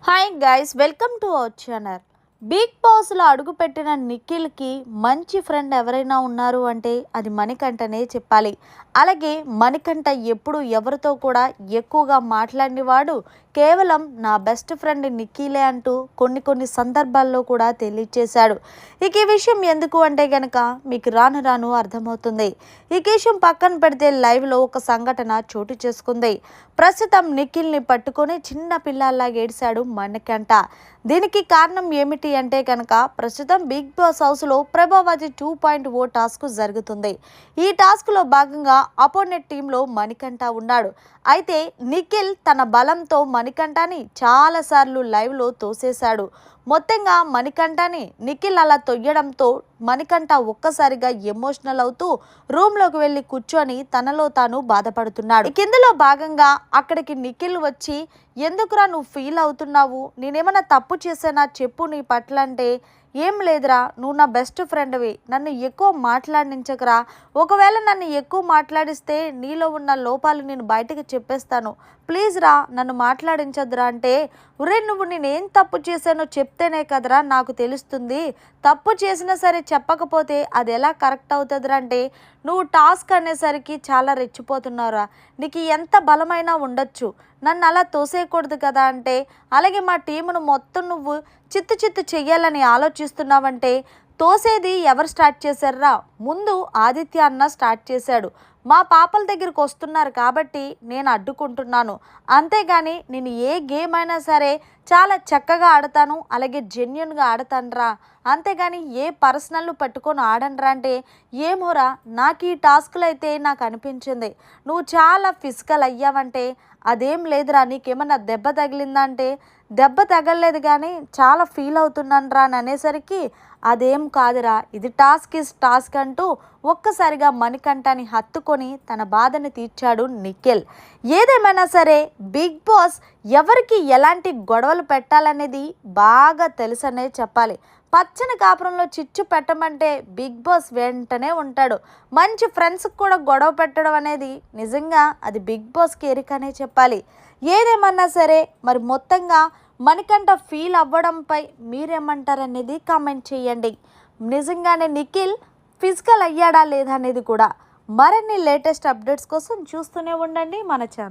Hi guys, welcome to our channel. Big బాస్లో అడుగుపెట్టిన నిఖిల్కి మంచి ఫ్రెండ్ ఎవరైనా ఉన్నారు అంటే అది మణికంఠనే చెప్పాలి. అలాగే మణికంఠ ఎప్పుడు ఎవరితో కూడా ఎక్కువగా మాట్లాడినవాడు కేవలం నా బెస్ట్ ఫ్రెండ్ నిఖిలే అంటూ కొన్ని సందర్భాల్లో కూడా తెలియచేశాడు. ఇక ఈ విషయం ఎందుకు అంటే కనుక మీకు రాను రాను అర్థమవుతుంది. ఈ విషయం పక్కన పెడితే లైవ్లో ఒక సంఘటన చోటు చేసుకుంది. ప్రస్తుతం నిఖిల్ని పట్టుకొని చిన్న పిల్లల్లాగా ఏడిశాడు మణికంఠ. దీనికి కారణం ఏమిటి అంటే కనుక ప్రస్తుతం బిగ్ బాస్ హౌస్లో ప్రభావతి 2.0 టాస్క్ జరుగుతుంది. ఈ టాస్క్లో భాగంగా అపోనెంట్ టీంలో మణికంఠ ఉన్నాడు. అయితే నిఖిల్ తన బలంతో మణికంఠని చాలాసార్లు లైవ్లో తోసేశాడు. మొత్తంగా మణికంఠని నిఖిల్ అలా తొయ్యడంతో మణికంఠ ఒక్కసారిగా ఎమోషనల్ అవుతూ రూమ్లోకి వెళ్ళి కూర్చొని తనలో తాను బాధపడుతున్నాడు. కిందలో భాగంగా అక్కడికి నిఖిల్ వచ్చి, ఎందుకురా నువ్వు ఫీల్ అవుతున్నావు, నేనేమన్నా తప్పు చేశానా చెప్పు నీ పట్ల అంటే, ఏం లేదురా, నువ్వు నా బెస్ట్ ఫ్రెండ్వి, నన్ను ఎక్కువ మాట్లాడించకరా, ఒకవేళ నన్ను ఎక్కువ మాట్లాడిస్తే నీలో ఉన్న లోపాలు నేను బయటకు చెప్పేస్తాను, ప్లీజ్ రా నన్ను మాట్లాడించద్దురా అంటే, ఒరే నువ్వు నేనేం తప్పు చేశానో చెప్తేనే కదరా నాకు తెలుస్తుంది, తప్పు చేసినా సరే చెప్పకపోతే అది ఎలా కరెక్ట్ అవుతుందిరా అంటే, నువ్వు టాస్క్ అనేసరికి చాలా రెచ్చిపోతున్నావురా, నీకు ఎంత బలమైనా ఉండొచ్చు, నన్ను అలా తోసేయకూడదు కదా అంటే, అలాగే మా టీమును మొత్తం నువ్వు చిత్తు చెయ్యాలని ఆలోచిస్తున్నావంటే, తోసేది ఎవరు స్టార్ట్ చేశారా, ముందు ఆదిత్య అన్న స్టార్ట్ చేశాడు, మా పాపల దగ్గరికి వస్తున్నారు కాబట్టి నేను అడ్డుకుంటున్నాను, అంతేగాని నేను ఏ గేమ్ అయినా సరే చాలా చక్కగా ఆడతాను, అలాగే జెన్యున్గా ఆడతానురా, అంతేగాని ఏ పర్సనల్ పట్టుకొని ఆడనరా అంటే, ఏమోరా నాకు ఈ టాస్క్లు అయితే నాకు అనిపించింది నువ్వు చాలా ఫిజికల్ అయ్యావంటే, అదేం లేదురా, నీకేమన్నా దెబ్బ తగిలిందా అంటే, దెబ్బ తగలలేదు కానీ చాలా ఫీల్ అవుతున్నాను రా అని అనేసరికి, అదేం కాదురా, ఇది టాస్క్ ఇస్ టాస్క్ అంటూ ఒక్కసారిగా మణికంఠని హత్తుకొని తన బాధని తీర్చాడు నిఖిల్. ఏదేమైనా సరే బిగ్ బాస్ ఎవరికి ఎలాంటి గొడవలు పెట్టాలనేది బాగా తెలుసనే చెప్పాలి. పచ్చని కాపురంలో చిచ్చు పెట్టమంటే బిగ్ బాస్ వెంటనే ఉంటాడు. మంచి ఫ్రెండ్స్కి కూడా గొడవ పెట్టడం అనేది నిజంగా అది బిగ్ బాస్కి ఎరికనే చెప్పాలి. ఏదేమన్నా సరే మరి మొత్తంగా మణికంఠ ఫీల్ అవ్వడంపై మీరేమంటారనేది కామెంట్ చేయండి. నిజంగానే నిఖిల్ ఫిజికల్ అయ్యాడా లేదా అనేది కూడా. మరిన్ని లేటెస్ట్ అప్డేట్స్ కోసం చూస్తూనే ఉండండి మన ఛానల్.